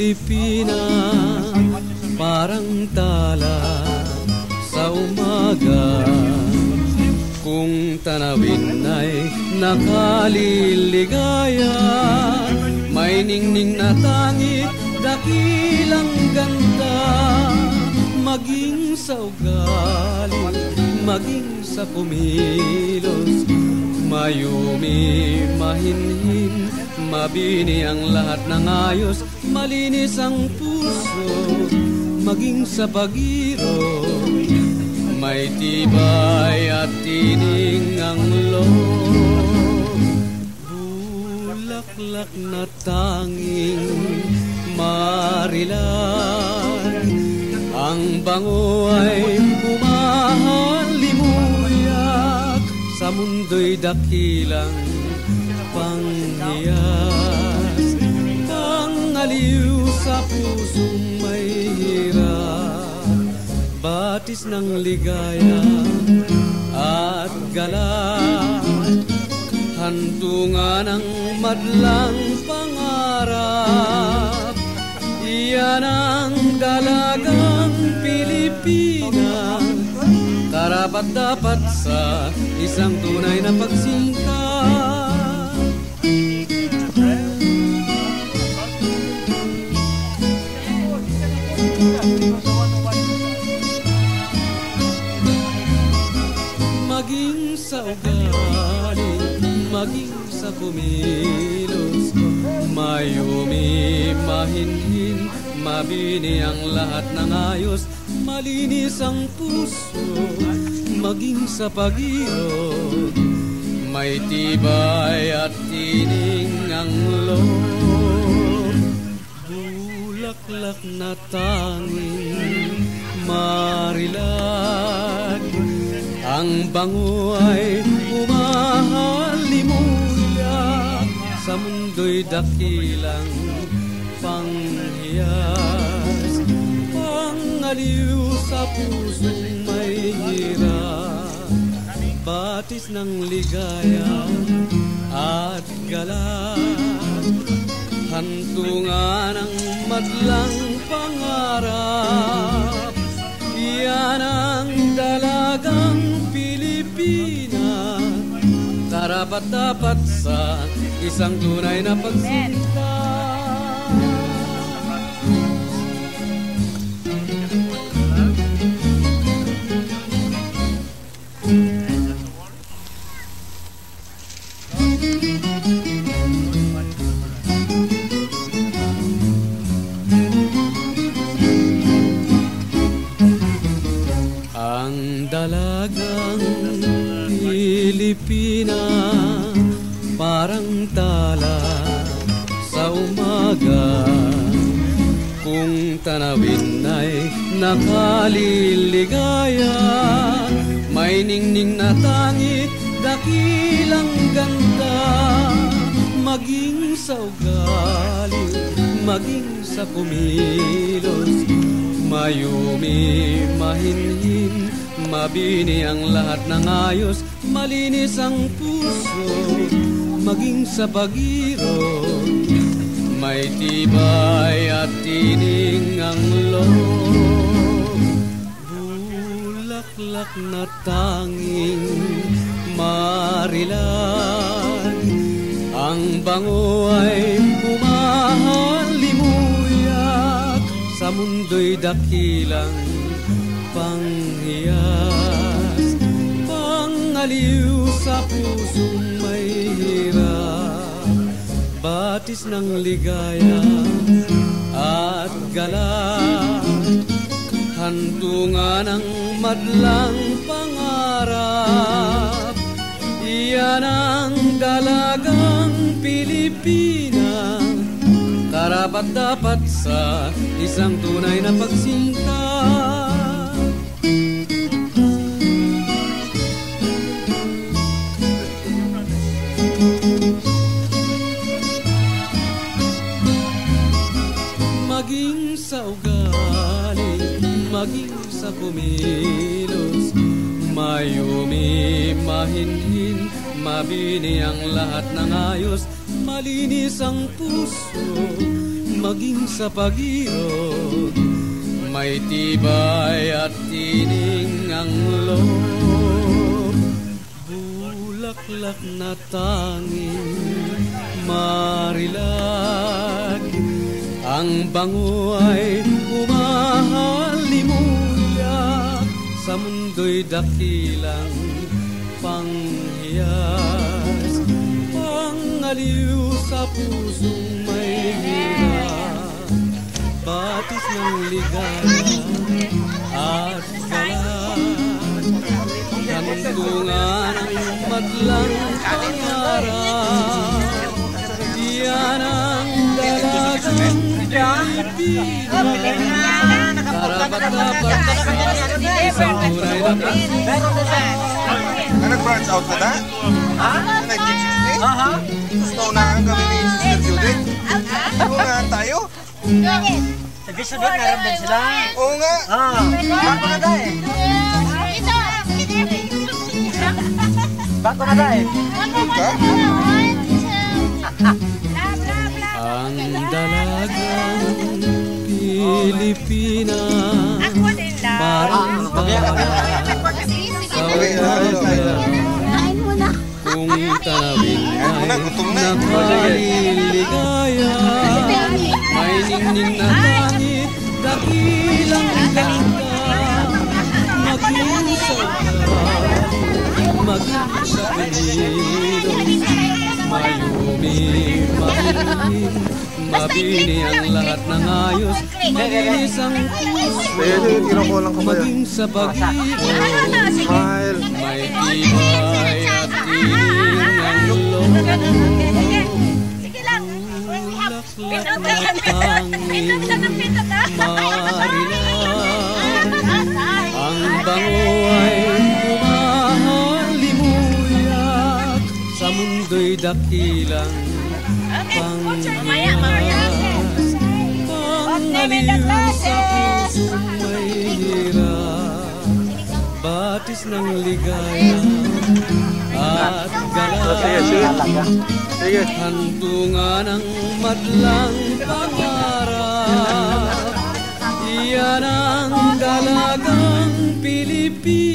Pilipina, parang tala sa umaga. Kung tanawin ay nakaliligaya, may ningning na tangik, dakilang ganda. Maging sa ugali, maging sa kumilos, mayumi, mahinhin, mabini ang lahat ng ayos. Malinis ang puso, maging sa pag-irog, may tibay at tining ang loob. Bulaklak na tanging marilan, ang bango ay humahalimuyak, sa mundo'y dakilang panghiyas. Pangaliw sa pusong may hirap, batis ng ligaya at galak, hantungan ng madlang pangarap. Iyan ang dalagang Pilipina, karapat-dapat sa isang tunay na pagsinta. Maging sa ugali, maging sa kumilos, mayumi, mahinhin, mabini ang lahat ng ayos. Malinis ang puso, maging sa pag-irog, may tibay at tining ang loob. Bulaklak na tanging marilag, ang bango ay humahalimuyak, sa mundo'y dakilang panghiyas. Pangaliw sa pusong may hirap, batis ng ligaya at galak, hantungan ng madlang pangarap. Iyan ang dalagang Pilipina, karapat-dapat sa isang tunay na pagsinta. Ang dalagang Pilipina, parang tala sa umaga. Kung tanawin ay nakaliligaya, may ningning na tangik, dakilang ganda. Maging sa ugali, maging sa kumilos, mayumi, mahinhin, mabini ang lahat ng ayos. Malinis ang puso, maging sa pag-irog, may tibay at tining ang loob. Bulaklak na tanging marilan, ang bango ay humahalimuyak, sa mundo'y dakilang panghiyas. Pangaliw sa pusong may hirap, batis ng ligaya at galak, hantungan ng madlang pangarap. Iyan ang dalagang Pilipina, karapat-dapat sa isang tunay na pagsinta. Maging sa ugali, maging sa kumilos, mayumi, mahinhin, mabini ang lahat ng ayos. Malinis ang puso, maging sa pag-iod, may tibay at tining ang loob. Bulaklak na tanging marilag, ang bango ay humahalimuyak, sa mundo'y dakilang panghiyas, pangaliw sa pusong may hirap, batis ng ligaya at galas, kantungan ang madlang pangarap. Yan ang dalagang Pilipinas, karapat-dapat isang tunay na nag-branch out na na? Ha? Nag-16? Aha. Gusto na ang kami ni Sister Judith. Unahan tayo? Sabi sunod, meron din sila. Oo nga. Bako na dahil. Bako na dahil. ang dalagang Pilipinas, parang sa wala kung tanawin ay nakaliligaya, may ningning na langit, dakilang ganda, maging sa Pilipinas, mayumi, mahihin, mabini ang lahat ng ayos, maglinis ang puso, maging sa pag-ibig, may tibay at tining ang loob. Bulaklak na tanging marilag, ang bango ay humahalimuyak, sa mundo'y dakilang panghiyas, pangaliw sa pusong may hirap, batis ng ligaya at galang, hantungan ng madlang pangarap. Yan ang dalagang Pilipinas.